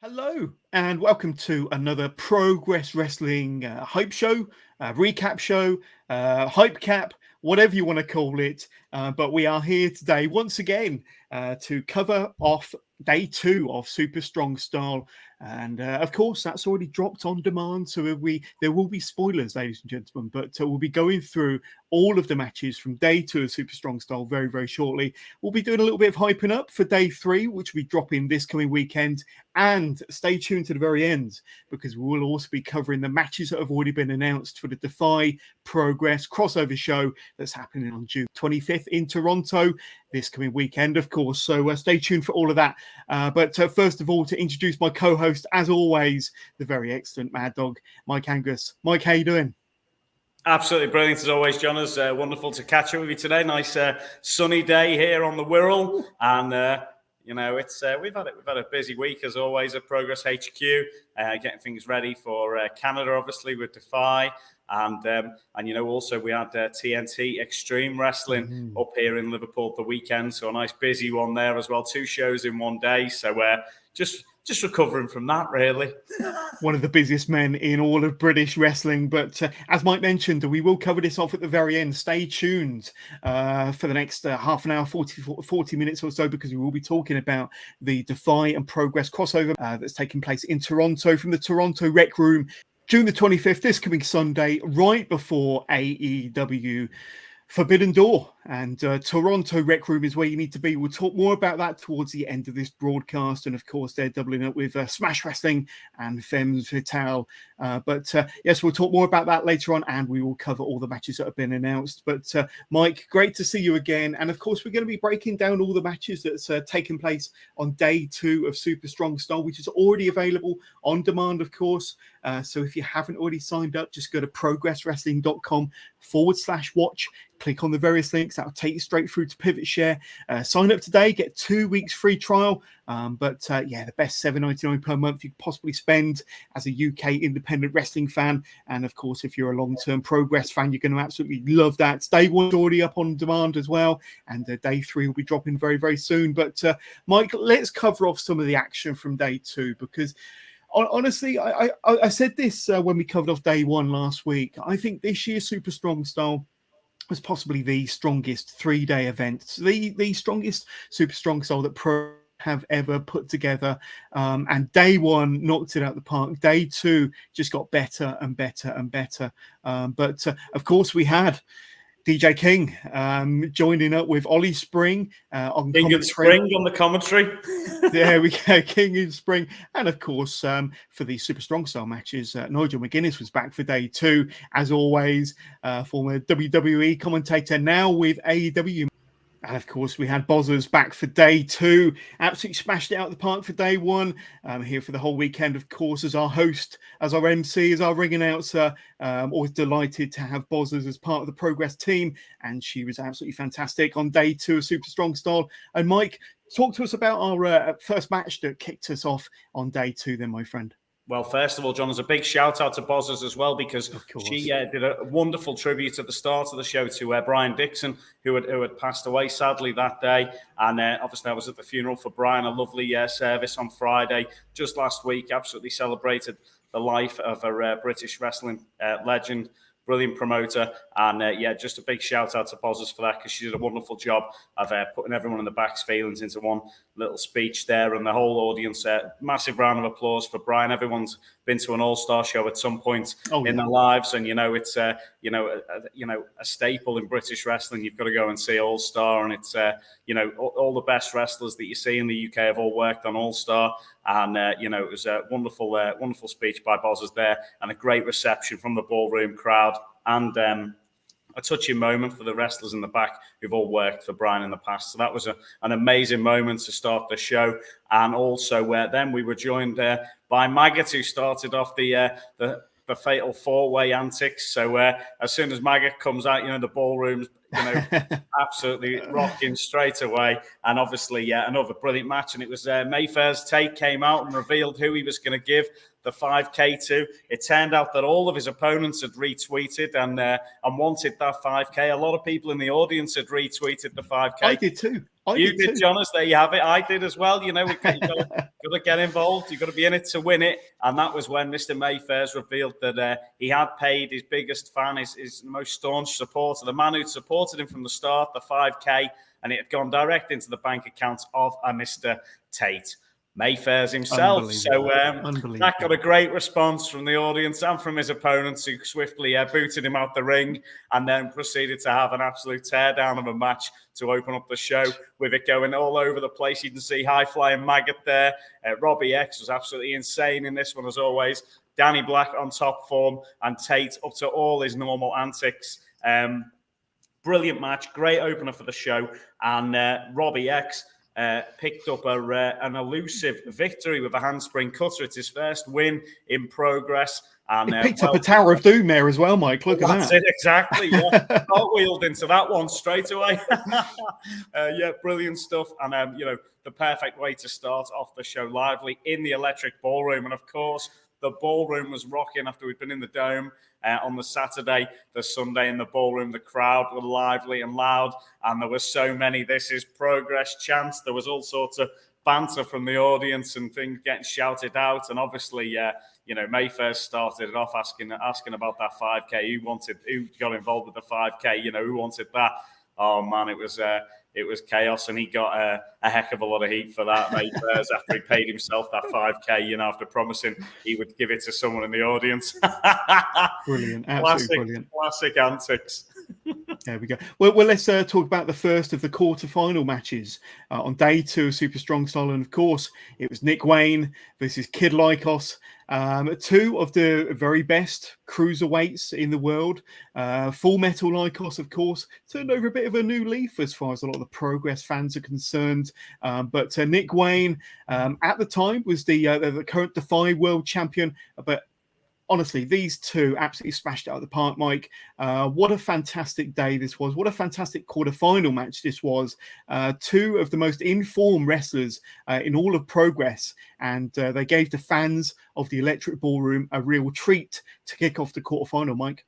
Hello and welcome to another Progress Wrestling hype show, recap show, hype cap, whatever you want to call it. But we are here today once again to cover off day 2 of Super Strong Style. And of course, that's already dropped on demand. So there will be spoilers, ladies and gentlemen, but we'll be going through all of the matches from day 2 of Super Strong Style very, very shortly. We'll be doing a little bit of hyping up for day 3, which will be dropping this coming weekend. And stay tuned to the very end because we will also be covering the matches that have already been announced for the DEFY Progress crossover show that's happening on June 25th in Toronto this coming weekend, of course. So stay tuned for all of that. But first of all, to introduce my co-host, as always, the very excellent Mad Dog, Mike Angus. Mike, how you doing? Absolutely brilliant as always, John. It's wonderful to catch up with you today. Nice sunny day here on the Wirral, and we've had a busy week as always at Progress HQ, getting things ready for Canada, obviously with DEFY, and also we had TNT Extreme Wrestling up here in Liverpool at the weekend, so a nice busy one there as well. 2 shows in one day, so just recovering from that, really. One of the busiest men in all of British wrestling. But as Mike mentioned, we will cover this off at the very end. Stay tuned for the next half an hour, 40 minutes or so, because we will be talking about the DEFY and Progress crossover that's taking place in Toronto from the Toronto Rec Room, June the 25th, this coming Sunday, right before AEW Forbidden Door. And Toronto Rec Room is where you need to be. We'll talk more about that towards the end of this broadcast. And of course, they're doubling up with Smash Wrestling and Femmes Vitale. But yes, we'll talk more about that later on, and we will cover all the matches that have been announced. But Mike, great to see you again. And of course, we're going to be breaking down all the matches that's taken place on day 2 of Super Strong Style, which is already available on demand, of course. So if you haven't already signed up, just go to progresswrestling.com/watch. Click on the various links. That'll take you straight through to Pivot Share. Sign up today, get 2 weeks free trial. The best $7.99 per month you could possibly spend as a UK independent wrestling fan. And of course, if you're a long-term Progress fan, you're going to absolutely love that. Day 1's already up on demand as well. And day 3 will be dropping very, very soon. But Mike, let's cover off some of the action from day 2, because honestly, I said this when we covered off day 1 last week. I think this year's Super Strong Style was possibly the strongest 3-day event, the strongest Super Strong Style that Pro have ever put together. And day 1 knocked it out of the park. Day 2 just got better and better and better. But of course, we had DJ King joining up with Ollie Spring on King and Spring on the commentary. There we go, King and Spring. And of course, for the Super Strong Style matches, Nigel McGuinness was back for day 2, as always, former WWE commentator, now with AEW. And of course, we had Bozzers back for day 2. Absolutely smashed it out of the park for day 1. Here for the whole weekend, of course, as our host, as our MC, as our ring announcer. Always delighted to have Bozzers as part of the Progress team. And she was absolutely fantastic on day 2 of Super Strong Style. And Mike, talk to us about our first match that kicked us off on day 2 then, my friend. Well, first of all, John, there's a big shout out to Bozzers as well, because she did a wonderful tribute at the start of the show to Brian Dixon, who had passed away sadly that day. And obviously, I was at the funeral for Brian, a lovely service on Friday just last week. Absolutely celebrated the life of a British wrestling legend. Brilliant promoter, and just a big shout out to Bozzers for that, because she did a wonderful job of putting everyone in the back's feelings into one little speech there, and the whole audience. Massive round of applause for Brian. Everyone's been to an all-star show at some point in their lives, and it's a staple in British wrestling. You've got to go and see All-Star, and it's all the best wrestlers that you see in the UK have all worked on All-Star. And it was a wonderful speech by Bozzers there, and a great reception from the ballroom crowd, and a touching moment for the wrestlers in the back who've all worked for Brian in the past. So that was an amazing moment to start the show. And also then we were joined by Maggot, who started off the fatal 4-way antics. So as soon as Maggot comes out, the ballroom's absolutely rocking straight away. And obviously, another brilliant match. And it was Mayfair's Tate came out and revealed who he was going to give the 5K to. It turned out that all of his opponents had retweeted and wanted that 5K. A lot of people in the audience had retweeted the 5K. I did too. You did, Jonas. There you have it. I did as well. You've got to get involved. You've got to be in it to win it. And that was when Mr. Mayfair's revealed that he had paid his biggest fan, his most staunch supporter, the man who'd supported him from the start, the 5K, and it had gone direct into the bank account of a Mr. Tate. Mayfair's himself. So that got a great response from the audience and from his opponents, who swiftly booted him out the ring and then proceeded to have an absolute teardown of a match to open up the show, with it going all over the place. You can see High Flying Maggot there. Robbie X was absolutely insane in this one, as always. Danny Black on top form, and Tate up to all his normal antics. Brilliant match, great opener for the show. And Robbie X picked up an elusive victory with a handspring cutter. It's his first win in Progress. And he picked up a Tower of Doom there as well, Mike. Look at that. That's it, exactly. Yeah. Wheeled into that one straight away. Brilliant stuff. And, the perfect way to start off the show lively in the Electric Ballroom. And, of course, the ballroom was rocking after we'd been in the Dome on the Saturday. The Sunday in the ballroom, the crowd were lively and loud, and there were so many "This is Progress" chants. There was all sorts of banter from the audience and things getting shouted out. And obviously, Mayfair started it off asking about that 5K. Who got involved with the 5K? Who wanted that? Oh man, it was chaos, and he got a heck of a lot of heat for that, Mayfair's, after he paid himself that 5K, after promising he would give it to someone in the audience. Brilliant, absolutely brilliant. Classic antics. There we go. Well, let's talk about the first of the quarterfinal matches on day 2 of Super Strong Style. And of course, it was Nick Wayne versus Kid Lycos. 2 of the very best cruiserweights in the world. Full Metal Lycos, of course, turned over a bit of a new leaf as far as a lot of the Progress fans are concerned. But Nick Wayne, at the time, was the current DEFY world champion. But honestly, these two absolutely smashed it out of the park, Mike. What a fantastic day this was. What a fantastic quarterfinal match this was. 2 of the most informed wrestlers in all of Progress. And they gave the fans of the Electric Ballroom a real treat to kick off the quarterfinal, Mike.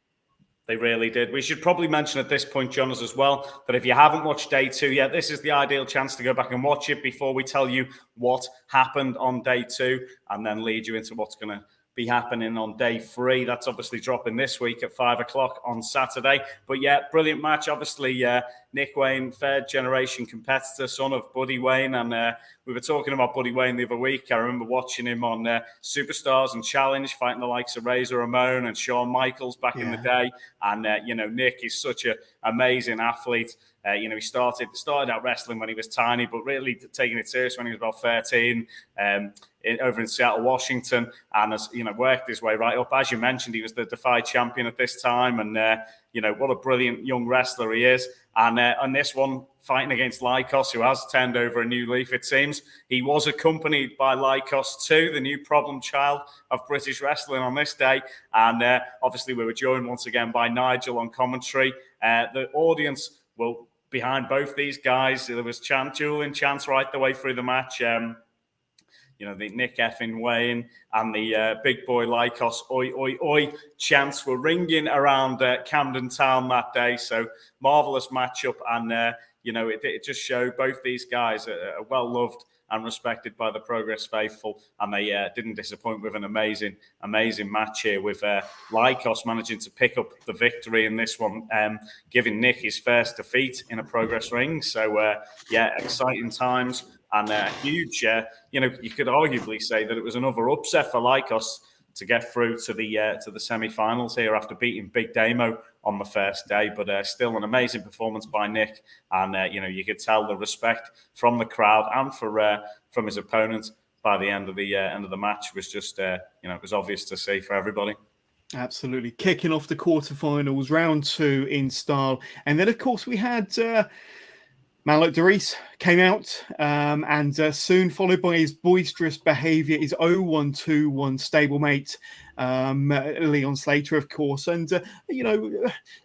They really did. We should probably mention at this point, Jonas, as well, that if you haven't watched day 2 yet, this is the ideal chance to go back and watch it before we tell you what happened on day 2 and then lead you into what's going to be happening on day 3. That's obviously dropping this week at 5 o'clock on Saturday. But yeah, brilliant match. Obviously, Nick Wayne, third generation competitor, son of Buddy Wayne. And we were talking about Buddy Wayne the other week. I remember watching him on Superstars and Challenge, fighting the likes of Razor Ramon and Shawn Michaels back in the day. And, Nick is such an amazing athlete. He started out wrestling when he was tiny, but really taking it serious when he was about 13, over in Seattle, Washington, and has worked his way right up. As you mentioned, he was the DEFY champion at this time, and what a brilliant young wrestler he is. And on this one, fighting against Lycos, who has turned over a new leaf, it seems. He was accompanied by Lycos too, the new problem child of British wrestling on this day. And obviously, we were joined once again by Nigel on commentary. The audience will behind both these guys. There was dueling chants right the way through the match. The Nick effing Wayne and the big boy Lycos oi, oi, oi chants were ringing around Camden Town that day. So marvellous matchup. And, it just showed both these guys are well-loved and respected by the Progress faithful. And they didn't disappoint with an amazing, amazing match here, with Lycos managing to pick up the victory in this one, giving Nick his first defeat in a Progress ring. So, exciting times. And huge, you could arguably say that it was another upset for Lycos to get through to the semi-finals here after beating Big Damo on the first day. But still an amazing performance by Nick, and you could tell the respect from the crowd and from his opponent by the end of the match was just it was obvious to see for everybody. Absolutely, kicking off the quarterfinals, round 2 in style, and then of course we had. Malak Doris came out and soon followed by his boisterous behaviour, his 0-1-2-1 stablemate, Leon Slater, of course. And,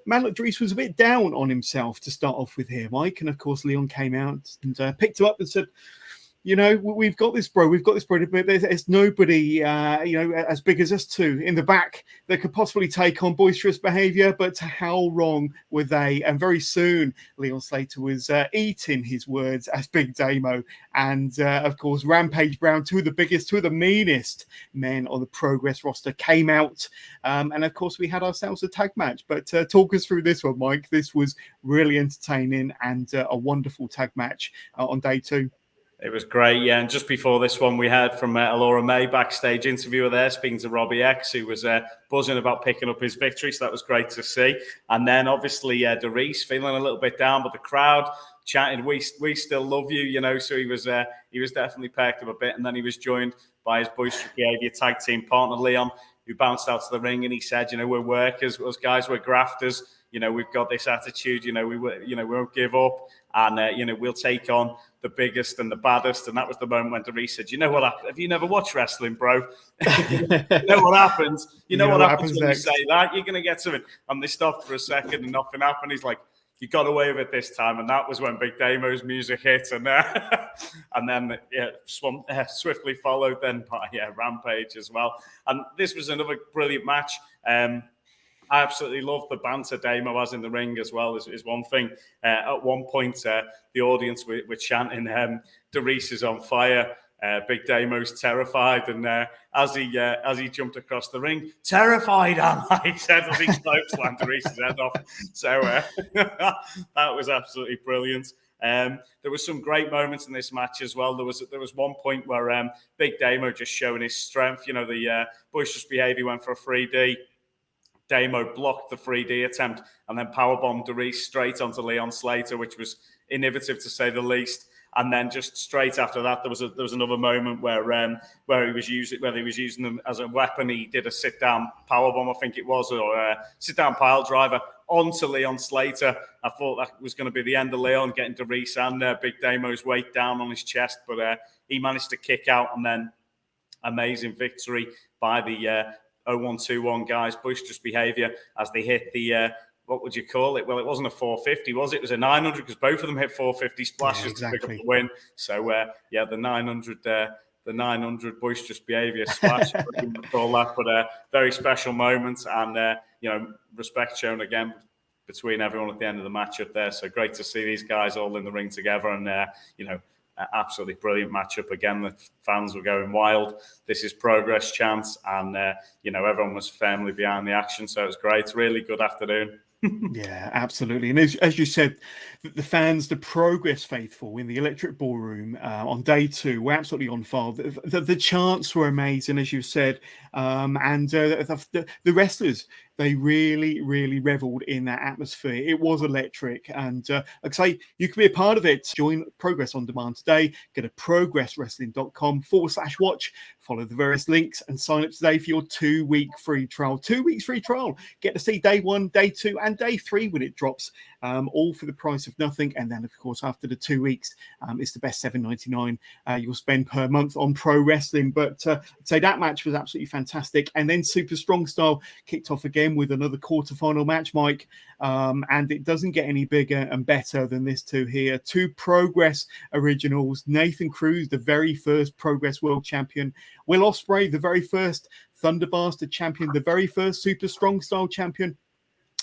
Malak Doris was a bit down on himself to start off with here, Mike. And, of course, Leon came out and picked him up and said, we've got this, bro. We've got this, bro. But there's nobody, as big as us two in the back that could possibly take on boisterous behaviour. But how wrong were they? And very soon, Leon Slater was eating his words as Big Damo. And, of course, Rampage Brown, two of the meanest men on the Progress roster, came out. And, of course, we had ourselves a tag match. But talk us through this one, Mike. This was really entertaining and a wonderful tag match on day 2. It was great, yeah. And just before this one, we heard from Alora May backstage interviewer there, speaking to Robbie X, who was buzzing about picking up his victory. So that was great to see. And then obviously Doris feeling a little bit down, but the crowd chanting, "We still love you," So he was definitely perked up a bit. And then he was joined by his boisterous behaviour tag team partner Leon, who bounced out to the ring and he said, "We're workers, us guys, we're grafters. We've got this attitude. We won't give up, and we'll take on the biggest and the baddest." And that was the moment when Doris said, "You know what? Have you never watched wrestling, bro? You know what happens? You know what happens when next? You say that? You're gonna get something." And they stopped for a second and nothing happened. He's like, "You got away with it this time." And that was when Big Damo's music hit, and then swiftly followed then by Rampage as well. And this was another brilliant match. I absolutely love the banter Damo has in the ring as well, is one thing. At one point, the audience were chanting, "Doris is on fire. Big Damo's terrified." And as he jumped across the ring, "Terrified, am I?" he said as he clotheslined Doris's head off. So that was absolutely brilliant. There were some great moments in this match as well. There was one point where Big Damo just showing his strength. The boisterous behaviour went for a 3D. Damo blocked the 3D attempt and then powerbombed Doris straight onto Leon Slater, which was innovative to say the least. And then just straight after that, there was another moment where he was using them as a weapon. He did a sit down powerbomb, I think it was, or a sit down pile driver onto Leon Slater. I thought that was going to be the end of Leon, getting Doris and Big Damo's weight down on his chest, but he managed to kick out, and then amazing victory by the 0-1-2-1 guys, boisterous behaviour as they hit the what would you call it? Well, it wasn't a 450, was it? It was a 900 because both of them hit 450 splashes to pick up the win. So the 900 boisterous behaviour splash, I wouldn't call that, but very special moment, and respect shown again between everyone at the end of the match up there. So great to see these guys all in the ring together, and absolutely brilliant matchup again. The fans were going wild. This is Progress chants, and everyone was firmly behind the action. So it was great. Really good afternoon. Yeah, absolutely. And as you said, the fans, the Progress faithful in the Electric Ballroom on day 2 were absolutely on fire. The chants were amazing, as you said, and the wrestlers, they really, really reveled in that atmosphere. It was electric. And like I say, you can be a part of it. Join Progress On Demand today. Go to progresswrestling.com/watch. Follow the various links and sign up today for your 2-week free trial. 2 weeks free trial. Get to see day 1, day 2, and day 3 when it drops. All for the price of nothing. And then, of course, after the 2 weeks, it's the best $7.99 you'll spend per month on pro wrestling. But I'd say that match was absolutely fantastic. And then Super Strong Style kicked off again with another quarterfinal match, Mike. And it doesn't get any bigger and better than this two here. 2 Progress originals. Nathan Cruz, the very first Progress World Champion. Will Ospreay, the very first Thunderbastard Champion. The very first Super Strong Style Champion.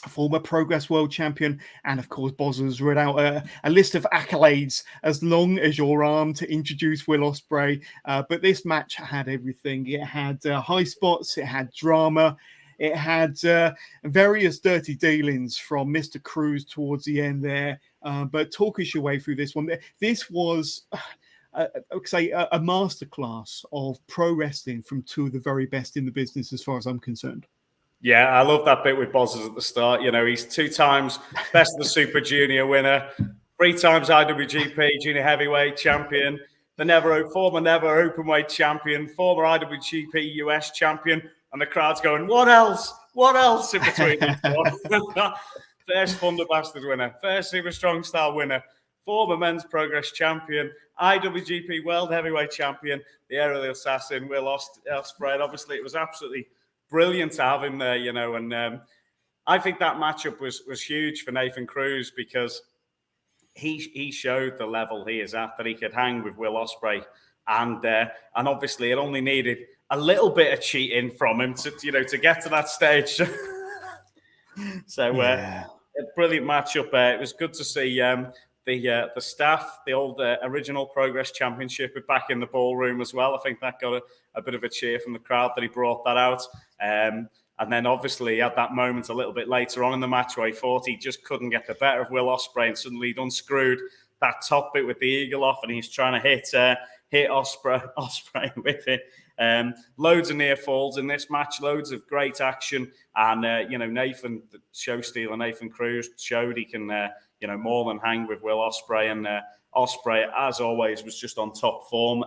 Former Progress World Champion, and of course Boz read out a list of accolades as long as your arm to introduce Will Ospreay. But this match had everything. It had high spots, it had drama, it had various dirty dealings from Mr. Cruz towards the end there. But talk us your way through this one. This was, I would say, a masterclass of pro wrestling from 2 of the very best in the business, as far as I'm concerned. Yeah, I love that bit with Bozzers at the start. He's 2 times Best of the Super Junior winner, 3 times IWGP Junior Heavyweight Champion, the former never Openweight Champion, former IWGP US Champion, and the crowd's going, "What else? What else in between?" First Thunderbastard winner, first Super Strong Style winner, former men's progress champion, IWGP World Heavyweight Champion, the aerial assassin, Will Ospreay. And obviously, it was absolutely brilliant to have him there, and I think that matchup was huge for Nathan Cruz because he showed the level he is at, that he could hang with Will Ospreay, and obviously it only needed a little bit of cheating from him to get to that stage. So a brilliant matchup. It was good to see the staff, the old original Progress Championship, back in the ballroom as well. I think that got a bit of a cheer from the crowd that he brought that out. And then obviously at that moment a little bit later on in the match where he thought he just couldn't get the better of Will Ospreay, and suddenly he'd unscrewed that top bit with the eagle off, and he's trying to hit Ospreay with it. Loads of near falls in this match, loads of great action, and Nathan, the show stealer Nathan Cruz, showed he can more than hang with Will Ospreay, and Ospreay, as always, was just on top form.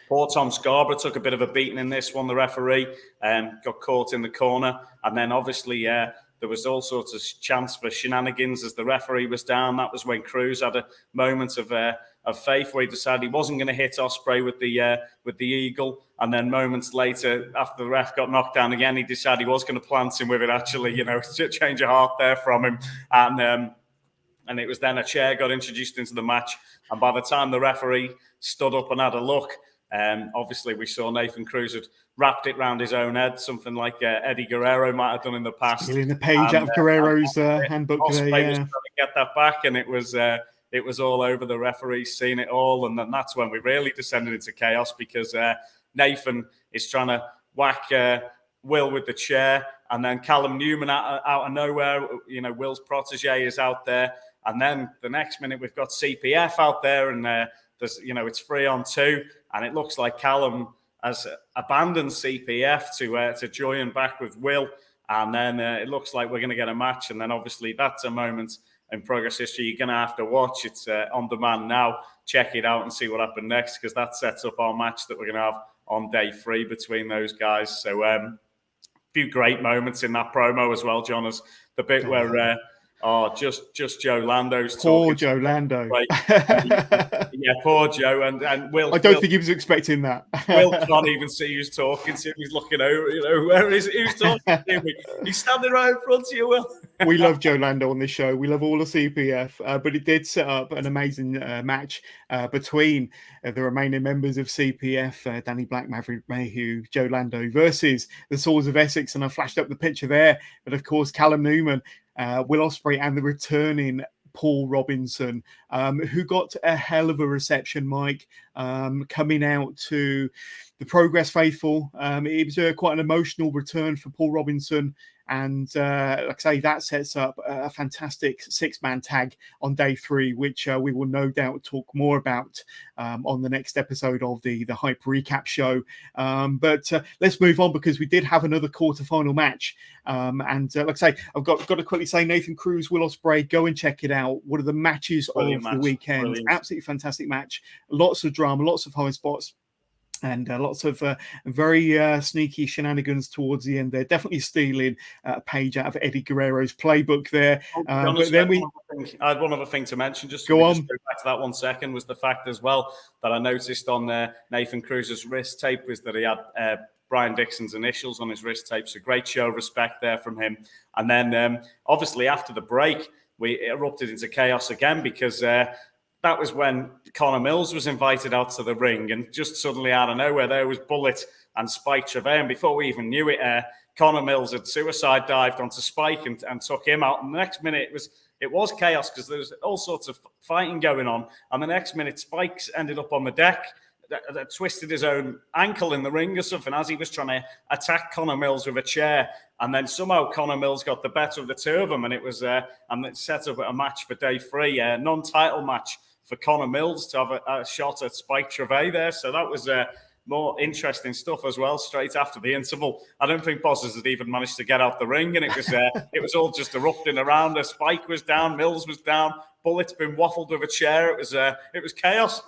Poor Tom Scarborough took a bit of a beating in this one. The referee got caught in the corner, and then obviously there was all sorts of chance for shenanigans as the referee was down. That was when Cruz had a moment of faith where he decided he wasn't going to hit Ospreay with the eagle, and then moments later, after the ref got knocked down again, he decided he was going to plant him with it. Actually, change of heart there from him, and it was then a chair got introduced into the match, and by the time the referee stood up and had a look. Obviously, we saw Nathan Cruz had wrapped it round his own head, something like Eddie Guerrero might have done in the past. Stealing the page out of Guerrero's handbook. Ospreay was trying to get that back, and it was all over. The referee's seen it all, and then that's when we really descended into chaos because Nathan is trying to whack Will with the chair, and then Callum Newman out of nowhere, Will's protege is out there, and then the next minute we've got CPF out there, and there's it's 3-on-2. And it looks like Callum has abandoned CPF to join back with Will. And then it looks like we're going to get a match. And then obviously that's a moment in Progress history you're going to have to watch. It's on demand now. Check it out and see what happened next, because that sets up our match that we're going to have on day 3 between those guys. So a few great moments in that promo as well, John, as the bit where... just Joe Lando's talking. Poor Joe Lando. Right. Yeah, poor Joe. And Will. I don't think he was expecting that. Will can't even see who's talking to him. He's looking over, where is it? Who's talking to him? He's standing right in front of you, Will. We love Joe Lando on this show. We love all the CPF, but it did set up an amazing match between the remaining members of CPF, Danny Black, Maverick Mayhew, Joe Lando versus the Swords of Essex. And I flashed up the picture there. But of course, Callum Newman, Will Ospreay, and the returning Paul Robinson, who got a hell of a reception, Mike, coming out to the Progress faithful. It was quite an emotional return for Paul Robinson. And like I say, that sets up a fantastic 6-man tag on day 3, which we will no doubt talk more about on the next episode of the Hype Recap show. But let's move on, because we did have another quarterfinal match. And like I say, I've got to quickly say, Nathan Cruz, Will Ospreay, go and check it out. One of the matches of the weekend. Brilliant. Absolutely fantastic match. Lots of drama, lots of high spots. And lots of very sneaky shenanigans towards the end. They're definitely stealing a page out of Eddie Guerrero's playbook there. But then I had one other thing to mention. Just go on. Just go back to that 1 second. Was the fact as well that I noticed on Nathan Cruz's wrist tape was that he had Brian Dixon's initials on his wrist tape. So great show of respect there from him. And then obviously after the break, we erupted into chaos again, because that was when Connor Mills was invited out to the ring, and just suddenly out of nowhere, there was Bullet and Spike Trevay. And before we even knew it, Connor Mills had suicide dived onto Spike and took him out. And the next minute it was chaos, because there was all sorts of fighting going on. And the next minute, Spike's ended up on the deck, that twisted his own ankle in the ring or something as he was trying to attack Connor Mills with a chair. And then somehow Connor Mills got the better of the two of them, and it set up a match for day 3, a non-title match for Connor Mills to have a shot at Spike Trevay there. So that was more interesting stuff as well, straight after the interval. I don't think Bosses had even managed to get out the ring, and it was all just erupting around us. Spike was down, Mills was down, Bullet's been waffled with a chair. It was chaos.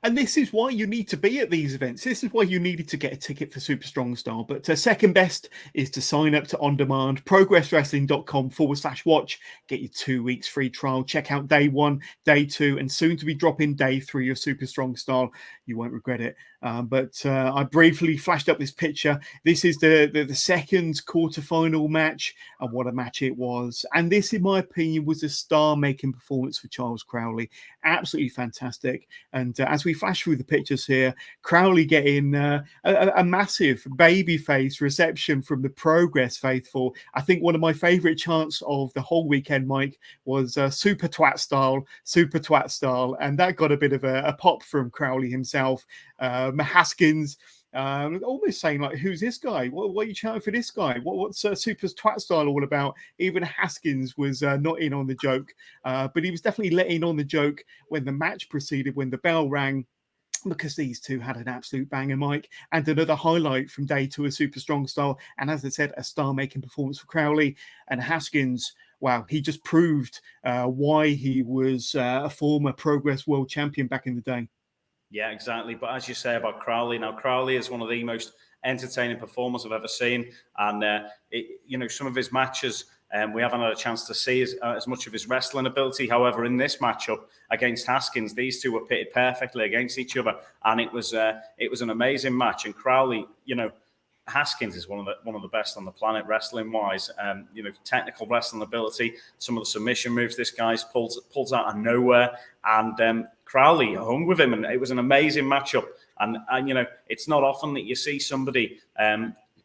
And this is why you need to be at these events. This is why you needed to get a ticket for Super Strong Style. But second best is to sign up to On Demand, progresswrestling.com/watch. Get your 2 weeks free trial. Check out day 1, day 2, and soon to be dropping day 3 of Super Strong Style. You won't regret it. But I briefly flashed up this picture. This is the second quarterfinal match, and what a match it was. And this, in my opinion, was a star-making performance for Charles Crowley. Absolutely fantastic. And as we flash through the pictures here, Crowley getting a massive babyface reception from the Progress faithful. I think one of my favourite chants of the whole weekend, Mike, was super twat style. And that got a bit of a pop from Crowley himself. Haskins almost saying, like, who's this guy? What are you shouting for this guy? What's super twat style all about? Even Haskins was not in on the joke, but he was definitely let in on the joke when the match proceeded, when the bell rang, because these two had an absolute banger, Mike. And another highlight from day 2 of Super Strong Style, and as I said, a star-making performance for Crowley. And Haskins, wow, he just proved why he was a former Progress World Champion back in the day. Yeah, exactly. But as you say about Crowley, now Crowley is one of the most entertaining performers I've ever seen. And, some of his matches, we haven't had a chance to see as much of his wrestling ability. However, in this matchup against Haskins, these two were pitted perfectly against each other. And it was an amazing match. And Crowley, Haskins is one of the best on the planet wrestling wise. Technical wrestling ability, some of the submission moves this guy's pulls out of nowhere, and Crowley hung with him, and it was an amazing matchup. And it's not often that you see somebody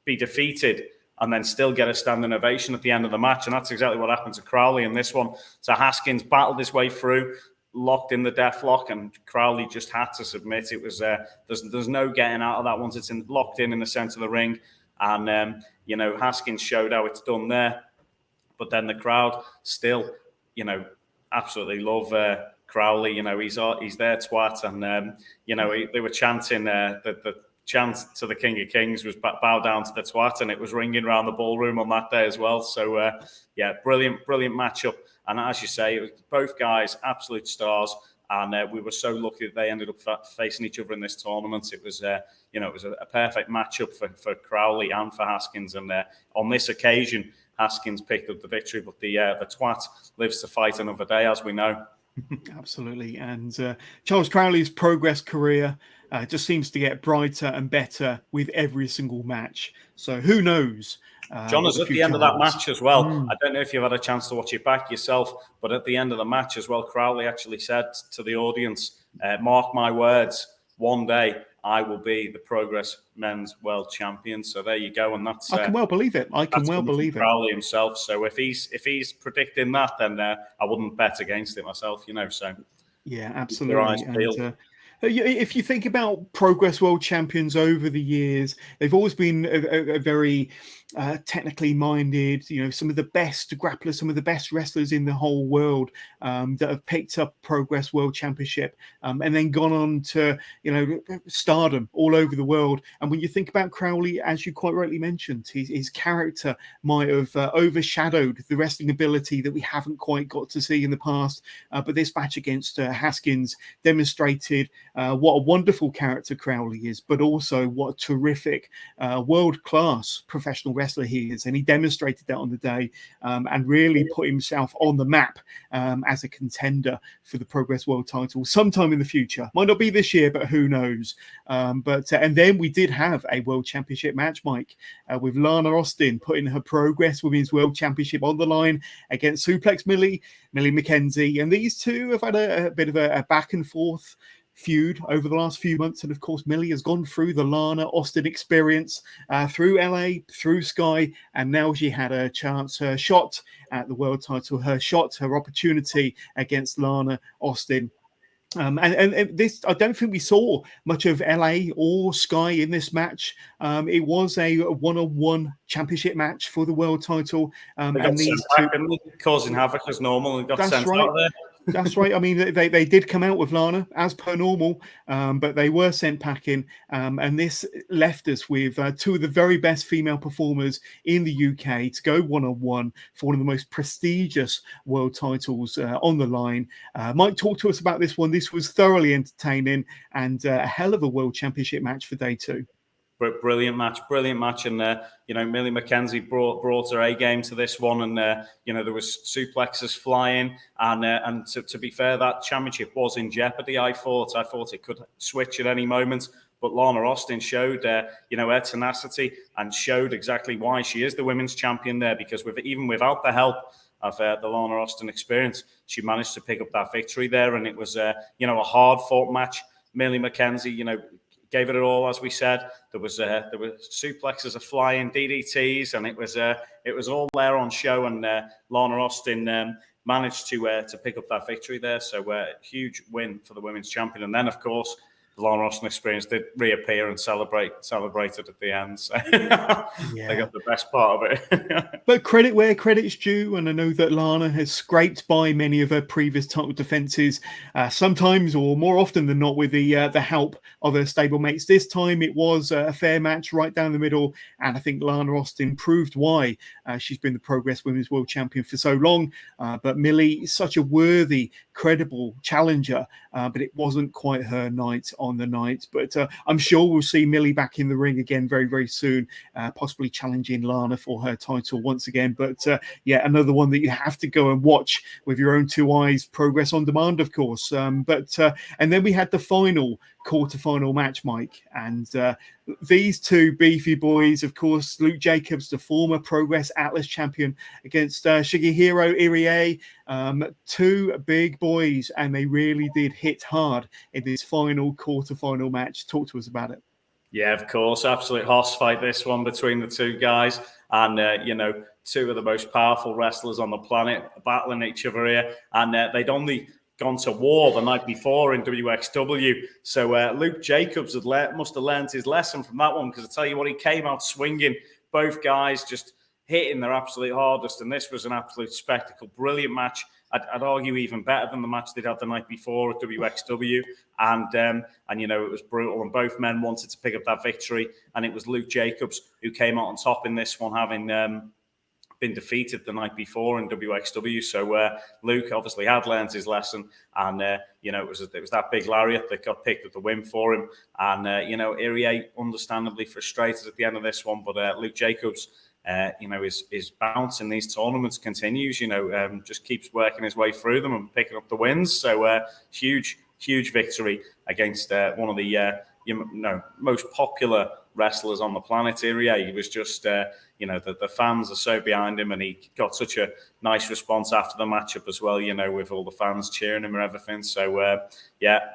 be defeated and then still get a standing ovation at the end of the match, and that's exactly what happened to Crowley in this one. So Haskins battled his way through, locked in the deathlock, and Crowley just had to submit. It was there's no getting out of that once it's locked in the centre of the ring, and Haskins showed how it's done there. But then the crowd still, absolutely love Crowley. He's their twat, and they were chanting the chant to the King of Kings was bow down to the twat, and it was ringing around the ballroom on that day as well. So brilliant matchup. And as you say, it was both guys absolute stars, and we were so lucky that they ended up facing each other in this tournament. It was a perfect matchup for Crowley and for Haskins, and on this occasion, Haskins picked up the victory, but the twat lives to fight another day, as we know. Absolutely. And Charles Crowley's Progress career just seems to get brighter and better with every single match. So who knows? John, is at the end of that match as well. I don't know if you've had a chance to watch it back yourself, but at the end of the match as well, Crowley actually said to the audience, mark my words, one day I will be the Progress Men's World Champion. So there you go. And that's I can well believe it. I can well believe it. Crowley himself. So if he's predicting that, then I wouldn't bet against it myself, So yeah, absolutely. If you think about Progress World Champions over the years, they've always been a very technically minded, some of the best grapplers, some of the best wrestlers in the whole world that have picked up Progress World Championship and then gone on to, stardom all over the world. And when you think about Crowley, as you quite rightly mentioned, his character might have overshadowed the wrestling ability that we haven't quite got to see in the past. But this match against Haskins demonstrated what a wonderful character Crowley is, but also what a terrific world-class professional wrestler he is. And he demonstrated that on the day and really put himself on the map as a contender for the Progress World title sometime in the future. Might not be this year, but who knows? And then we did have a World Championship match, Mike, with Lana Austin putting her Progress Women's World Championship on the line against Suplex Millie McKenzie. And these two have had a bit of a back and forth feud over the last few months, and of course Millie has gone through the Lana Austin experience through LA, through Sky, and now she had a chance, her shot at the world title, her opportunity against Lana Austin. And this, I don't think we saw much of LA or Sky in this match. It was a one-on-one championship match for the world title. And these two causing havoc as normal and got sent out of there. That's right. I mean, they did come out with Lana as per normal, but they were sent packing, and this left us with two of the very best female performers in the UK to go one-on-one for one of the most prestigious world titles on the line. Mike, talk to us about this one. This was thoroughly entertaining and a hell of a world championship match for day two. Brilliant match, and Millie McKenzie brought her A game to this one, and there was suplexes flying, and to be fair, that championship was in jeopardy. I thought it could switch at any moment, but Lana Austin showed her tenacity and showed exactly why she is the women's champion there, because even without the help of the Lana Austin experience, she managed to pick up that victory there, and it was a hard fought match. Millie McKenzie, gave it all, as we said. There were suplexes flying, DDTs, and it was all there on show. And Lana Austin managed to pick up that victory there. So huge win for the women's champion. And then, of course, the Lana Austin experience did reappear and celebrated at the end. So they got the best part of it. But credit where credit's due, and I know that Lana has scraped by many of her previous title defenses, sometimes or more often than not with the help of her stablemates. This time it was a fair match right down the middle, and I think Lana Austin proved why she's been the Progress Women's World Champion for so long. But Millie is such a worthy, credible challenger, but it wasn't quite her night on the night. But I'm sure we'll see Millie back in the ring again very, very soon, possibly challenging Lana for her title once again. But another one that you have to go and watch with your own two eyes. Progress on Demand, of course. And then we had the final quarterfinal match, Mike, and these two beefy boys, of course, Luke Jacobs, the former Progress Atlas champion, against Shigehiro Irie, two big boys, and they really did hit hard in this final quarterfinal match. Talk to us about it. Yeah, of course, absolute hoss fight, this one between the two guys, and two of the most powerful wrestlers on the planet battling each other here, and they'd only gone to war the night before in WXW. So Luke Jacobs must have learned his lesson from that one, because I tell you what, he came out swinging, both guys just hitting their absolute hardest, and this was an absolute spectacle. Brilliant match. I'd argue even better than the match they'd had the night before at WXW, and it was brutal, and both men wanted to pick up that victory, and it was Luke Jacobs who came out on top in this one, having been defeated the night before in WXW. So Luke obviously had learned his lesson, and it was that big lariat that got picked at the win for him, and Irie understandably frustrated at the end of this one, but Luke Jacobs, his bounce in these tournaments continues. Just keeps working his way through them and picking up the wins. So huge victory against one of the most popular wrestlers on the planet. Irie, he was just the fans are so behind him, and he got such a nice response after the matchup as well, with all the fans cheering him and everything. So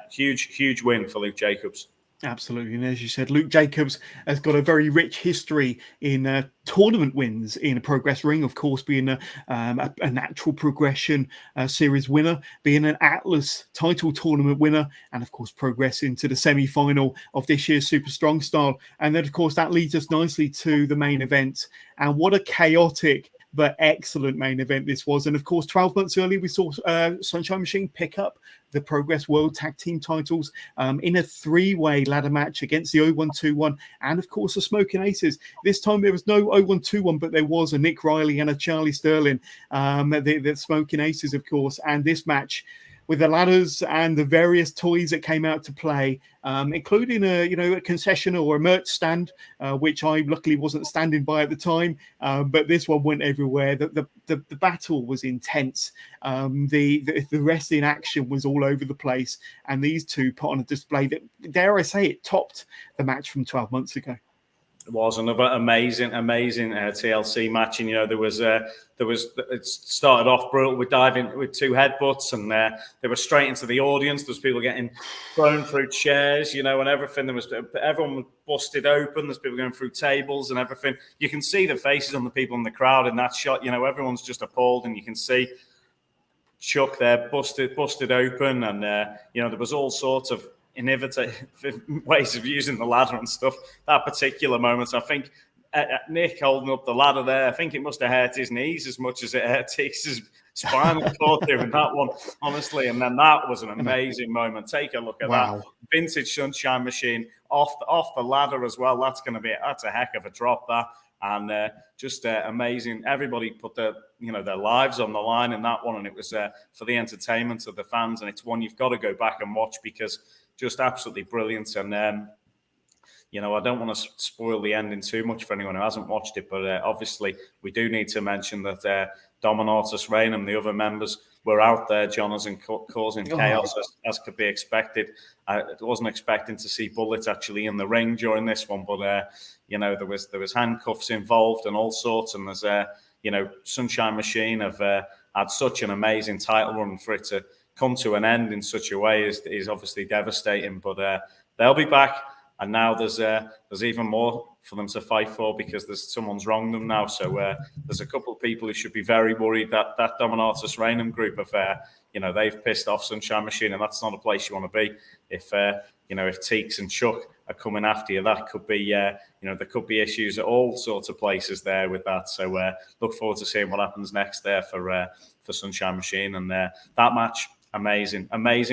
huge win for Luke Jacobs. Absolutely. And as you said, Luke Jacobs has got a very rich history in tournament wins in a Progress ring, of course, being a natural progression series winner, being an Atlas title tournament winner, and of course progressing to the semi-final of this year's Super Strong Style. And then, of course, that leads us nicely to the main event. And what a chaotic but excellent main event this was. And of course, 12 months earlier, we saw Sunshine Machine pick up the Progress World Tag Team titles in a three-way ladder match against the 0121 and, of course, the Smoking Aces. This time there was no 0121, but there was a Nick Riley and a Charlie Sterling, the Smoking Aces, of course. And this match, with the ladders and the various toys that came out to play, including a concession or a merch stand, which I luckily wasn't standing by at the time. But this one went everywhere. The battle was intense. The wrestling action was all over the place, and these two put on a display that, dare I say it, topped the match from 12 months ago. It was another amazing TLC match, and it started off brutal with diving with two headbutts, and they were straight into the audience. There was people getting thrown through chairs, and everything. Everyone was busted open. There's people going through tables and everything. You can see the faces on the people in the crowd in that shot. Everyone's just appalled, and you can see Chuck there busted open, and there was all sorts of innovative ways of using the ladder and stuff. That particular moment, I think Nick holding up the ladder there. I think it must have hurt his knees as much as it hurt his spinal cord doing that one, honestly. And then that was an amazing moment. Take a look at that vintage Sunshine Machine off the ladder as well. That's a heck of a drop, that. And just amazing. Everybody put their lives on the line in that one, and it was for the entertainment of the fans. And it's one you've got to go back and watch because just absolutely brilliant. And I don't want to spoil the ending too much for anyone who hasn't watched it, but obviously we do need to mention that Dominatus Regnum, the other members, were out there, Jonas, and causing chaos as could be expected. I wasn't expecting to see Bullet actually in the ring during this one, but there was handcuffs involved and all sorts, and there's Sunshine Machine have had such an amazing title run. For it to come to an end in such a way is obviously devastating, but they'll be back. And now there's even more for them to fight for because someone's wronged them now. So there's a couple of people who should be very worried that Dominatus Regnum group of they've pissed off Sunshine Machine, and that's not a place you want to be. If Teeks and Chuck are coming after you, that could be there could be issues at all sorts of places there with that. So look forward to seeing what happens next there for Sunshine Machine, and that match. Amazing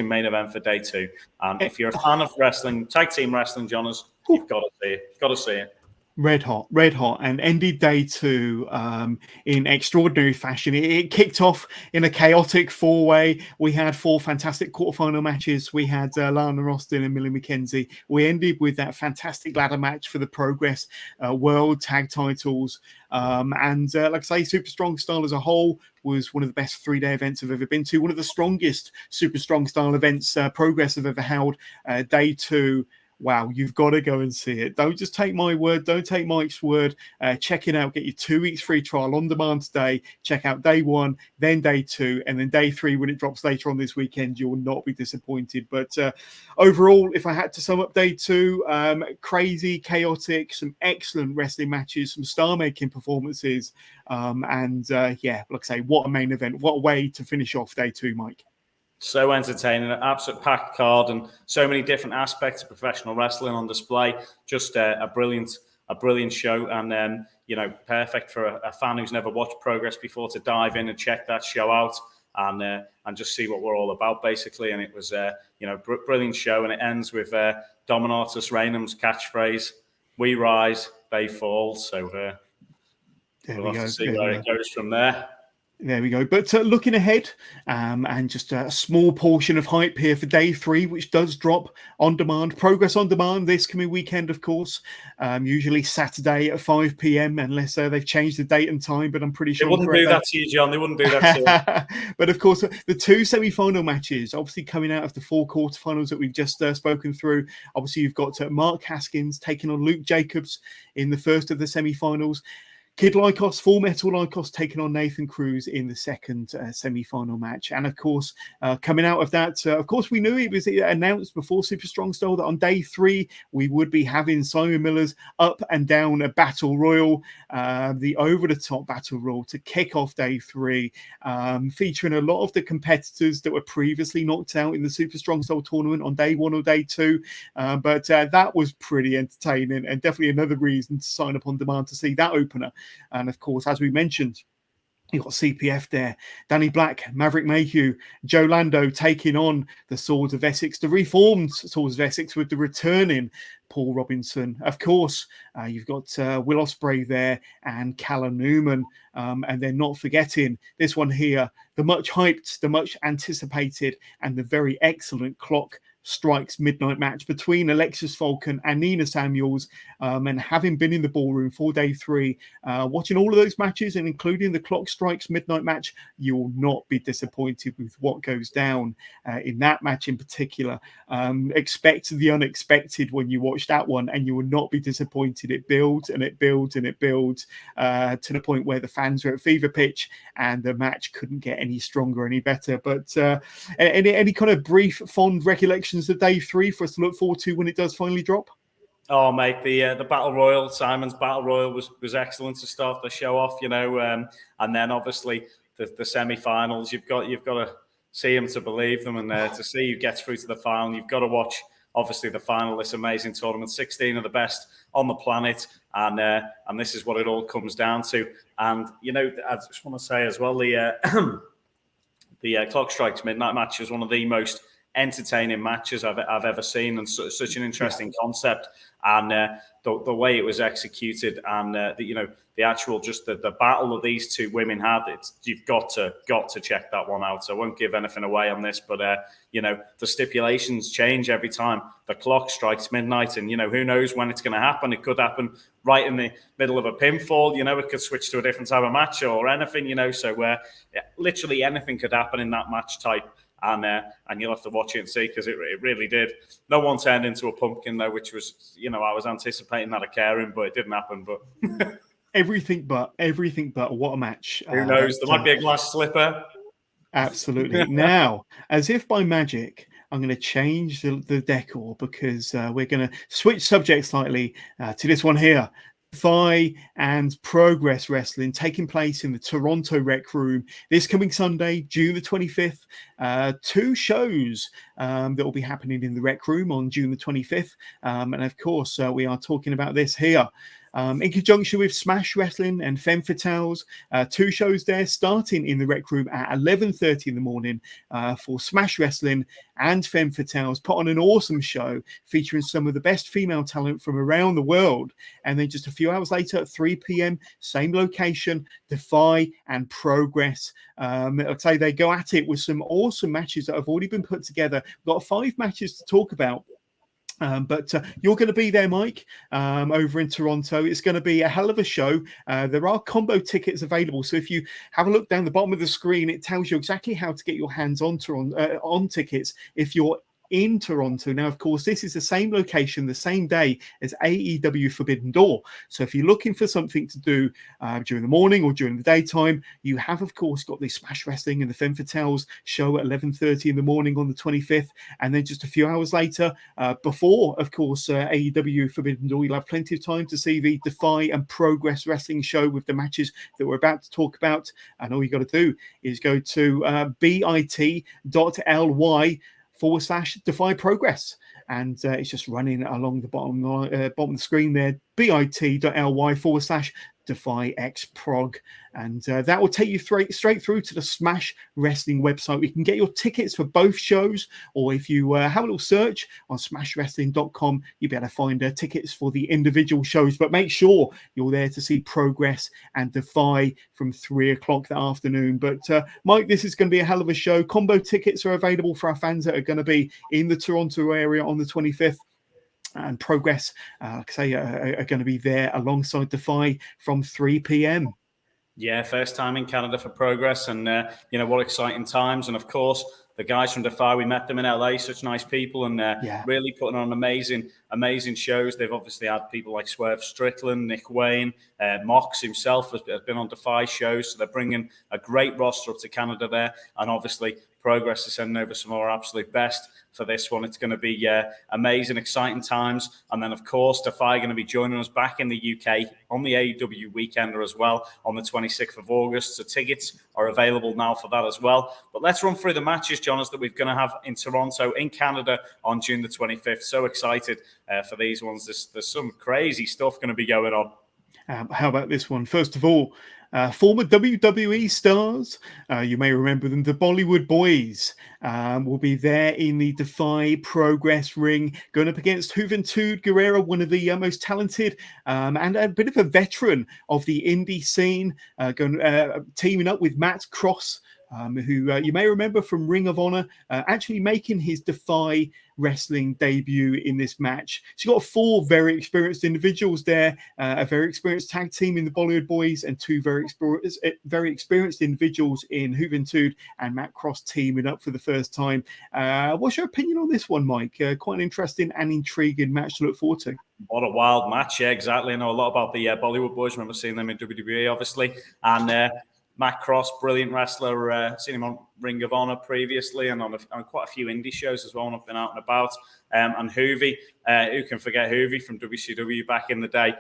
main event for day 2. And if you're a fan of wrestling, tag team wrestling, Jonas, you've got to see it. Got to see it. Red hot, and ended day 2 in extraordinary fashion. It kicked off in a chaotic 4-way. We had 4 fantastic quarterfinal matches. We had Lana Austin and Millie McKenzie. We ended with that fantastic ladder match for the Progress World Tag Titles. Like I say, Super Strong Style as a whole was one of the best 3-day events I've ever been to. One of the strongest Super Strong Style events Progress have ever held. Day 2. Wow, you've got to go and see it. Don't just take my word. Don't take Mike's word. Check it out. Get your 2 weeks free trial on demand today. Check out day 1, then day 2, and then day 3 when it drops later on this weekend. You will not be disappointed. But overall, if I had to sum up day 2, crazy, chaotic, some excellent wrestling matches, some star-making performances. Like I say, what a main event. What a way to finish off day 2, Mike. So entertaining, an absolute packed card, and so many different aspects of professional wrestling on display. Just a brilliant show, and perfect for a fan who's never watched Progress before to dive in and check that show out and just see what we're all about, basically. And it was brilliant show, and it ends with Dominatus Regnum's catchphrase: "We rise, they fall." So we'll have to see where it goes from there. There we go. But looking ahead, and just a small portion of hype here for day 3, which does drop on demand. Progress on demand this coming weekend, of course. Usually Saturday at 5 p.m, unless they've changed the date and time. But I'm pretty sure they wouldn't do that to you, John. They wouldn't do that to you. But of course, the 2 semi-final matches, obviously coming out of the 4 quarterfinals that we've just spoken through. Obviously, you've got Mark Haskins taking on Luke Jacobs in the first of the semi-finals. Kid Lykos, Full Metal Lykos, taking on Nathan Cruz in the second semi-final match. And of course, coming out of that, of course, we knew it was announced before Super Strong Style that on day 3, we would be having Simon Miller's Up and Down Battle Royal, the over-the-top Battle Royal to kick off day 3, featuring a lot of the competitors that were previously knocked out in the Super Strong Style tournament on day 1 or day 2. But that was pretty entertaining, and definitely another reason to sign up on demand to see that opener. And of course, as we mentioned, you've got CPF there, Danny Black, Maverick Mayhew, Joe Lando taking on the Swords of Essex, the reformed Swords of Essex with the returning Paul Robinson. Of course, you've got Will Ospreay there and Callum Newman. And then not forgetting this one here, the much hyped, the much anticipated, and the very excellent Clock Strikes midnight match between Alexis Falcon and Nina Samuels. And having been in the ballroom for day 3, watching all of those matches and including the Clock Strikes midnight match, you will not be disappointed with what goes down in that match in particular. Expect the unexpected when you watch that one, and you will not be disappointed. It builds and it builds and it builds to the point where the fans are at fever pitch, and the match couldn't get any stronger, any better. But any kind of brief, fond recollections of day 3 for us to look forward to when it does finally drop? Oh, mate, the Battle Royal, Simon's Battle Royal was excellent to start the show off, and then obviously the semi-finals. You've got to see them to believe them, and to see who gets through to the final, you've got to watch obviously the final of this amazing tournament. 16 of the best on the planet, and this is what it all comes down to. And I just want to say as well, the Clock Strikes Midnight match is one of the most entertaining matches I've ever seen, and such an interesting concept, and the way it was executed, and the actual the battle that these two women had. You've got to check that one out. So I won't give anything away on this, but the stipulations change every time the clock strikes midnight, and who knows when it's going to happen. It could happen right in the middle of a pinfall. It could switch to a different type of match or anything. So literally anything could happen in that match type. And you'll have to watch it and see, because it really did. No one turned into a pumpkin, though, which was, I was anticipating that occurring, but it didn't happen. But everything but what a match. Who knows? There might be a glass slipper. Absolutely. Now, as if by magic, I'm going to change the decor, because we're going to switch subjects slightly to this one here. DEFY and Progress Wrestling taking place in the Toronto Rec Room this coming Sunday, June the 25th. 2 shows that will be happening in the Rec Room on June the 25th. And of course, we are talking about this here. In conjunction with Smash Wrestling and Femme Fatales, 2 shows there, starting in the Rec Room at 11:30 in the morning for Smash Wrestling and Femme Fatales. Put on an awesome show featuring some of the best female talent from around the world. And then just a few hours later at 3 p.m, same location, DEFY and Progress. I'd say they go at it with some awesome matches that have already been put together. We've got 5 matches to talk about. But you're going to be there, Mike, over in Toronto. It's going to be a hell of a show. There are combo tickets available. So if you have a look down the bottom of the screen, it tells you exactly how to get your hands on tickets if you're in Toronto. Now, of course, this is the same location, the same day as AEW Forbidden Door. So if you're looking for something to do during the morning or during the daytime, you have, of course, got the Smash Wrestling and the Femme Fatales show at 11:30 in the morning on the 25th. And then just a few hours later, before, of course, AEW Forbidden Door, you'll have plenty of time to see the DEFY and Progress Wrestling show with the matches that we're about to talk about. And all you got to do is go to bit.ly/DEFY Progress, and it's just running along the bottom of the screen there, bit.ly/DEFY X Prog, and that will take you straight through to the Smash Wrestling website. You can get your tickets for both shows, or if you have a little search on smashwrestling.com, you'll be able to find tickets for the individual shows. But make sure you're there to see Progress and DEFY from 3 o'clock that afternoon. But Mike, this is going to be a hell of a show. Combo tickets are available for our fans that are going to be in the Toronto area on the 25th. And Progress, like I say, are going to be there alongside DEFY from 3 p.m. Yeah, first time in Canada for Progress, and what exciting times. And of course, the guys from DEFY, we met them in LA, such nice people, and really putting on amazing shows. They've obviously had people like Swerve Strickland, Nick Wayne, Mox himself has been on DEFY shows, so they're bringing a great roster up to Canada there, and obviously Progress is sending over some of our absolute best for this one. It's going to be amazing, exciting times. And then, of course, DEFY are going to be joining us back in the UK on the AEW Weekender as well on the 26th of August. So tickets are available now for that as well. But let's run through the matches, Jonas, that we're going to have in Toronto, in Canada on June the 25th. So excited for these ones. There's some crazy stuff going to be going on. How about this one? First of all, former WWE stars, you may remember them, the Bollywood Boys, will be there in the DEFY Progress ring, going up against Juventud Guerrera, one of the most talented and a bit of a veteran of the indie scene, teaming up with Matt Cross, who you may remember from Ring of Honor, actually making his DEFY wrestling debut in this match. So you've got 4 very experienced individuals there, a very experienced tag team in the Bollywood Boys, and 2 very experienced individuals in Juventud and Matt Cross teaming up for the first time. What's your opinion on this one, Mike? Quite an interesting and intriguing match to look forward to. What a wild match, yeah, exactly. I know a lot about the Bollywood Boys. I remember seeing them in WWE, obviously, and Matt Cross, brilliant wrestler. Seen him on Ring of Honor previously, and on quite a few indie shows as well. And I've been out and about. And Hoovy, who can forget Hoovy from WCW back in the day?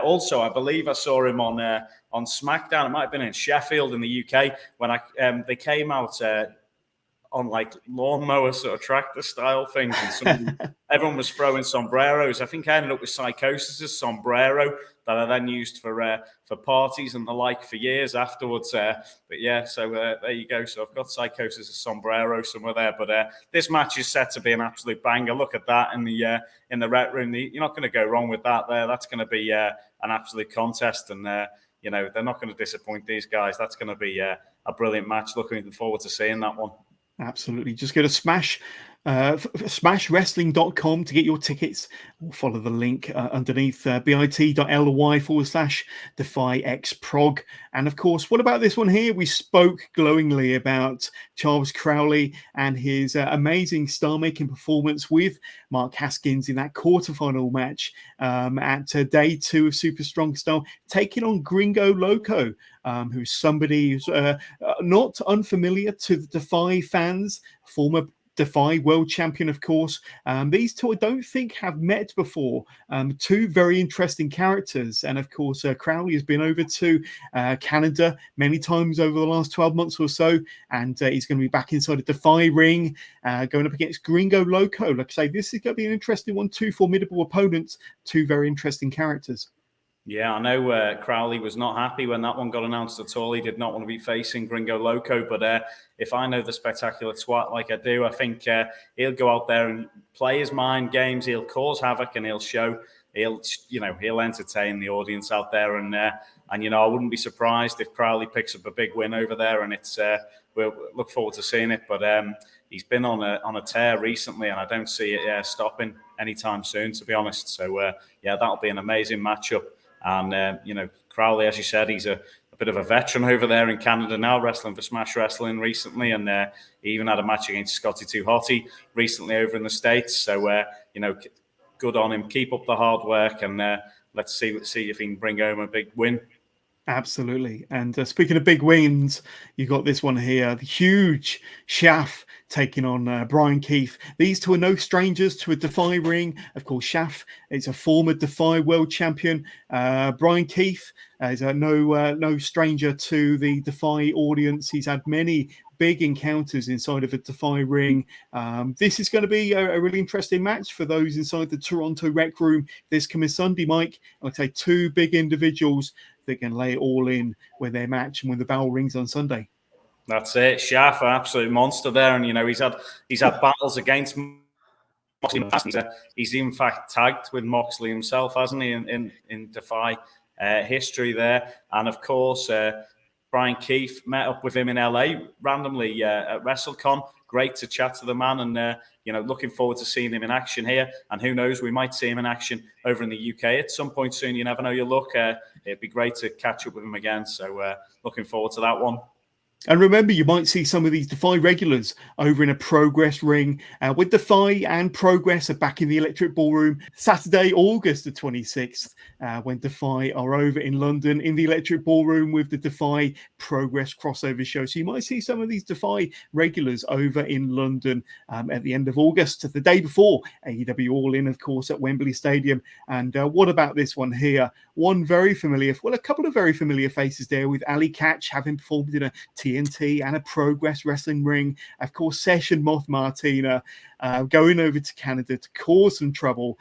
Also, I believe I saw him on SmackDown. It might have been in Sheffield in the UK when they came out on like lawnmower sort of tractor style things, and everyone was throwing sombreros. I think I ended up with Psychosis's sombrero that I then used for parties and the like for years afterwards. But yeah, so there you go. So I've got Psychosis's sombrero somewhere there. But this match is set to be an absolute banger. Look at that in the Ret Room. You're not going to go wrong with that there. That's going to be an absolute contest, and you know, they're not going to disappoint these guys. That's going to be a brilliant match. Looking forward to seeing that one. Absolutely. Just go to smashwrestling.com to get your tickets, or follow the link underneath bit.ly/DefyXProg. And of course, what about this one here? We spoke glowingly about Charles Crowley and his amazing star-making performance with Mark Haskins in that quarterfinal match at day 2 of Super Strong Style, taking on Gringo Loco, who's somebody who's not unfamiliar to the Defy fans, former Defy world champion, of course. These two I don't think have met before. Two very interesting characters. And of course, Crowley has been over to Canada many times over the last 12 months or so. And he's going to be back inside a Defy ring, going up against Gringo Loco. Like I say, this is going to be an interesting one. Two formidable opponents, two very interesting characters. Yeah, I know Crowley was not happy when that one got announced at all. He did not want to be facing Gringo Loco. But if I know the spectacular twat like I do, I think he'll go out there and play his mind games. He'll cause havoc and he'll entertain the audience out there. And you know, I wouldn't be surprised if Crowley picks up a big win over there. And we'll look forward to seeing it. But he's been on a tear recently, and I don't see it stopping anytime soon, to be honest. So yeah, that'll be an amazing matchup. And, you know, Crowley, as you said, he's a bit of a veteran over there in Canada now, wrestling for Smash Wrestling recently. And he even had a match against Scotty Too Hotty recently over in the States. So, you know, good on him. Keep up the hard work, and let's see if he can bring home a big win. Absolutely. And speaking of big wins, you got this one here, the huge Shaff taking on Brian Keith. These two are no strangers to a Defy ring. Of course, Shaff is a former Defy world champion. Brian Keith is no stranger to the Defy audience. He's had many big encounters inside of a Defy ring. This is going to be a really interesting match for those inside the Toronto Rec Room this coming Sunday, Mike. I'd say two big individuals that can lay it all in with their match and when the bell rings on Sunday. That's it. Shaff, an absolute monster there. And, you know, he's had battles against Moxley. He's in fact tagged with Moxley himself, hasn't he, in Defy history there. And, of course, Brian Keith met up with him in LA randomly at WrestleCon. Great to chat to the man, and you know, looking forward to seeing him in action here. And who knows, we might see him in action over in the UK at some point soon. You never know your luck. It'd be great to catch up with him again. So looking forward to that one. And remember, you might see some of these Defy regulars over in a Progress ring. With Defy and Progress are back in the Electric Ballroom Saturday, August the 26th, when Defy are over in London in the Electric Ballroom with the Defy Progress crossover show. So you might see some of these Defy regulars over in London at the end of August, the day before AEW All In, of course, at Wembley Stadium. And what about this one here? One very familiar, well, a couple of very familiar faces there, with Ali Catch having performed in a TNT and a Progress wrestling ring. Of course, Session Moth Martina going over to Canada to cause some trouble,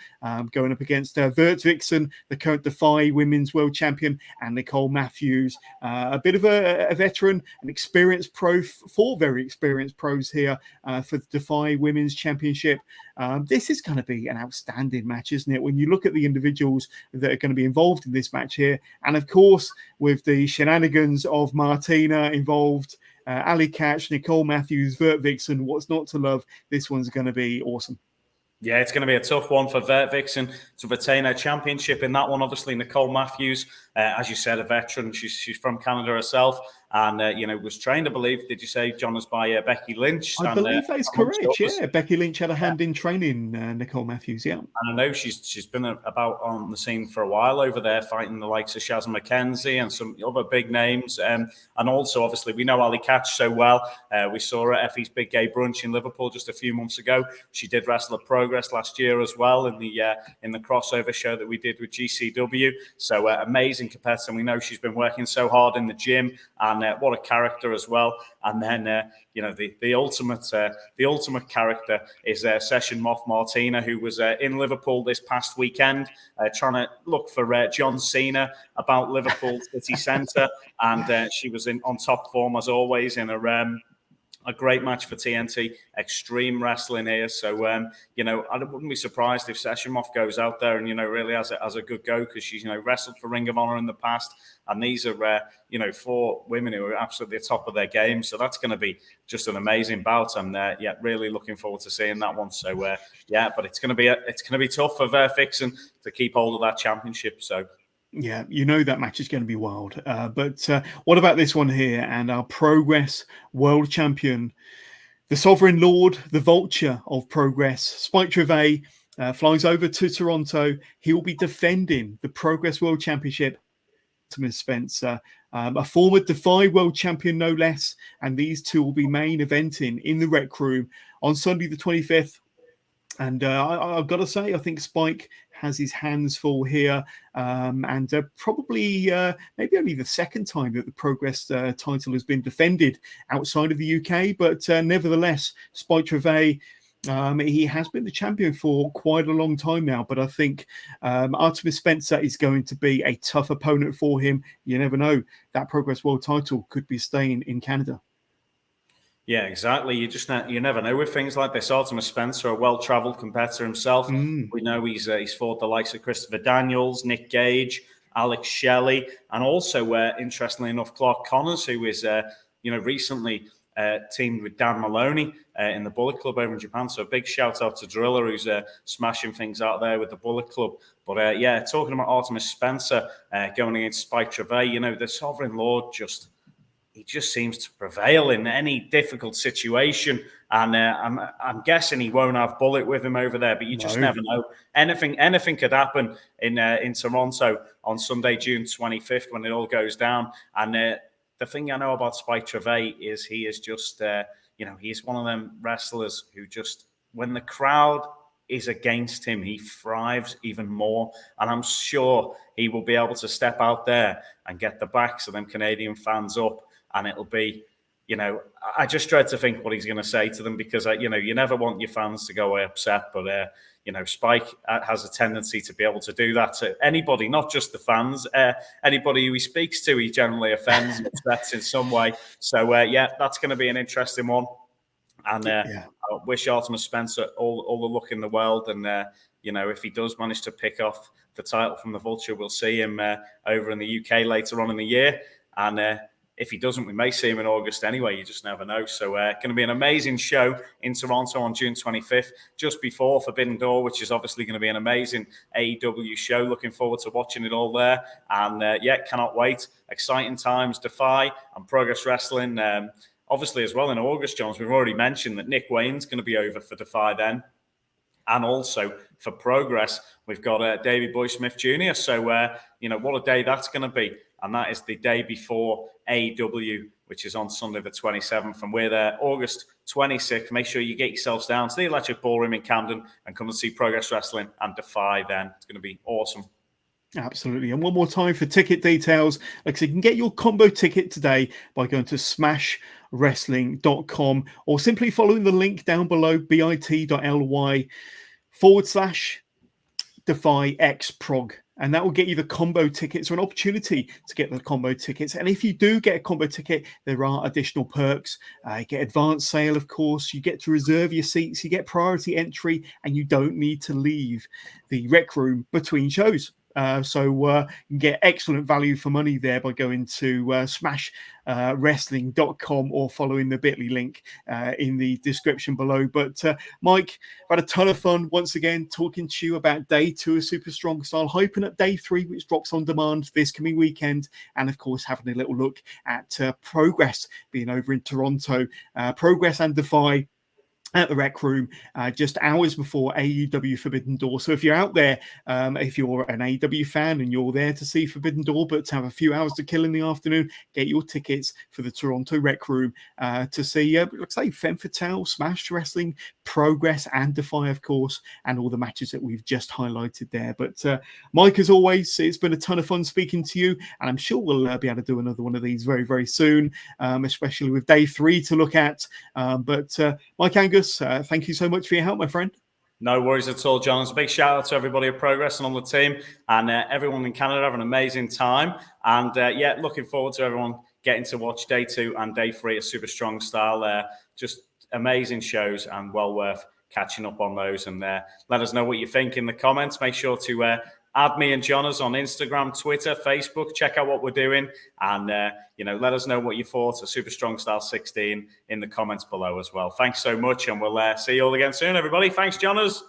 going up against Vert Vixen, the current Defy Women's World Champion, and Nicole Matthews, a bit of a veteran, an experienced pro, four very experienced pros here for the Defy Women's Championship. This is going to be an outstanding match, isn't it? When you look at the individuals that are going to be involved in this match here, and of course, with the shenanigans of Martina involved, Ali Catch, Nicole Matthews, Vert Vixen, what's not to love? This one's going to be awesome. Yeah, it's going to be a tough one for Vert Vixen to retain her championship in that one. Obviously, Nicole Matthews, as you said, a veteran. She's from Canada herself, and you know, was trained, I believe. Did you say, John, was by Becky Lynch? I believe that is correct. Yeah, Becky Lynch had a hand in training Nicole Matthews. Yeah, and I know she's been about on the scene for a while over there, fighting the likes of Shaz McKenzie and some other big names. And also, obviously, we know Ali Catch so well. We saw her at Effie's Big Gay Brunch in Liverpool just a few months ago. She did wrestle at Progress last year as well in the crossover show that we did with GCW. So amazing amazing competitor. We know she's been working so hard in the gym, and what a character as well. And then the ultimate character is Session Moff Martina, who was in Liverpool this past weekend, trying to look for John Cena about Liverpool city centre, and she was on top form as always in a great match for TNT, extreme wrestling here. So, I wouldn't be surprised if Session Moff goes out there and, really has a good go, because she's, wrestled for Ring of Honor in the past. And these are, 4 women who are absolutely at the top of their game. So that's going to be just an amazing bout. And, really looking forward to seeing that one. So, but it's going to be tough for Vixen to keep hold of that championship. So, yeah, that match is going to be wild. But what about this one here? And our Progress World Champion, the Sovereign Lord, the Vulture of Progress, Spike Trivet, flies over to Toronto. He will be defending the Progress World Championship. Artemis Spencer, a former DEFY World Champion, no less. And these two will be main eventing in the Rec Room on Sunday the 25th. And I've got to say, I think Spike has his hands full here, and probably maybe only the second time that the Progress title has been defended outside of the UK. But nevertheless, Spike Trivet, he has been the champion for quite a long time now. But I think Artemis Spencer is going to be a tough opponent for him. You never know. That Progress World title could be staying in Canada. Yeah, exactly. You never know with things like this. Artemis Spencer, a well-travelled competitor himself. We know he's fought the likes of Christopher Daniels, Nick Gage, Alex Shelley, and also, interestingly enough, Clark Connors, who is recently teamed with Dan Maloney in the Bullet Club over in Japan. So a big shout out to Driller, who's smashing things out there with the Bullet Club. But talking about Artemis Spencer going against Spike Trivet, the Sovereign Lord he just seems to prevail in any difficult situation, and I'm guessing he won't have Bullet with him over there. But you just never know. Anything could happen in Toronto on Sunday, June 25th, when it all goes down. And the thing I know about Spike Trivet is he is just he's one of them wrestlers who just, when the crowd is against him, he thrives even more. And I'm sure he will be able to step out there and get the backs of them Canadian fans up. And it'll be, I just dread to think what he's going to say to them, because, you never want your fans to go away upset. But, Spike has a tendency to be able to do that to anybody, not just the fans. Anybody who he speaks to, he generally offends and upsets in some way. So, that's going to be an interesting one. And I wish Artemis Spencer all the luck in the world. And, if he does manage to pick off the title from the Vulture, we'll see him over in the UK later on in the year. And if he doesn't, we may see him in August anyway. You just never know. So going to be an amazing show in Toronto on June 25th, just before Forbidden Door, which is obviously going to be an amazing AEW show. Looking forward to watching it all there. And cannot wait. Exciting times, DEFY and Progress Wrestling. Obviously as well in August, Johns, we've already mentioned that Nick Wayne's going to be over for DEFY then. And also for Progress, we've got Davey Boy Smith Jr. So, what a day that's going to be. And that is the day before AEW, which is on Sunday the 27th. And we're there August 26th. Make sure you get yourselves down to the Electric Ballroom in Camden and come and see Progress Wrestling and DEFY then. It's going to be awesome. Absolutely. And one more time for ticket details. Like I said, you can get your combo ticket today by going to smashwrestling.com or simply following the link down below, bit.ly/DEFYXProg. And that will get you the combo tickets, or an opportunity to get the combo tickets. And if you do get a combo ticket, there are additional perks. You get advanced sale, of course. You get to reserve your seats. You get priority entry, and you don't need to leave the Rec Room between shows. So you can get excellent value for money there by going to smashwrestling.com or following the bit.ly link in the description below. But Mike, I've had a ton of fun once again talking to you about day 2 of Super Strong Style, hyping up day 3, which drops on demand this coming weekend, and of course having a little look at Progress being over in Toronto. Progress and DEFY at the Rec Room just hours before AEW Forbidden Door. So if you're out there, if you're an AEW fan and you're there to see Forbidden Door but to have a few hours to kill in the afternoon, get your tickets for the Toronto Rec Room to see, let's say, Femme Fatale, Smash Wrestling, Progress, and DEFY, of course, and all the matches that we've just highlighted there. But Mike, as always, it's been a ton of fun speaking to you, and I'm sure we'll be able to do another one of these very, very soon, especially with day 3 to look at. But Mike, Angus, thank you so much for your help, my friend. No worries at all, John. It's a big shout out to everybody at Progress and on the team, and everyone in Canada. Have an amazing time. And looking forward to everyone getting to watch day 2 and day 3 at Super Strong Style. Just amazing shows and well worth catching up on those. And let us know what you think in the comments. Make sure to add me and Jonas on Instagram, Twitter, Facebook. Check out what we're doing, and let us know what you thought of Super Strong Style 16 in the comments below as well. Thanks so much, and we'll see you all again soon, everybody. Thanks, Jonas.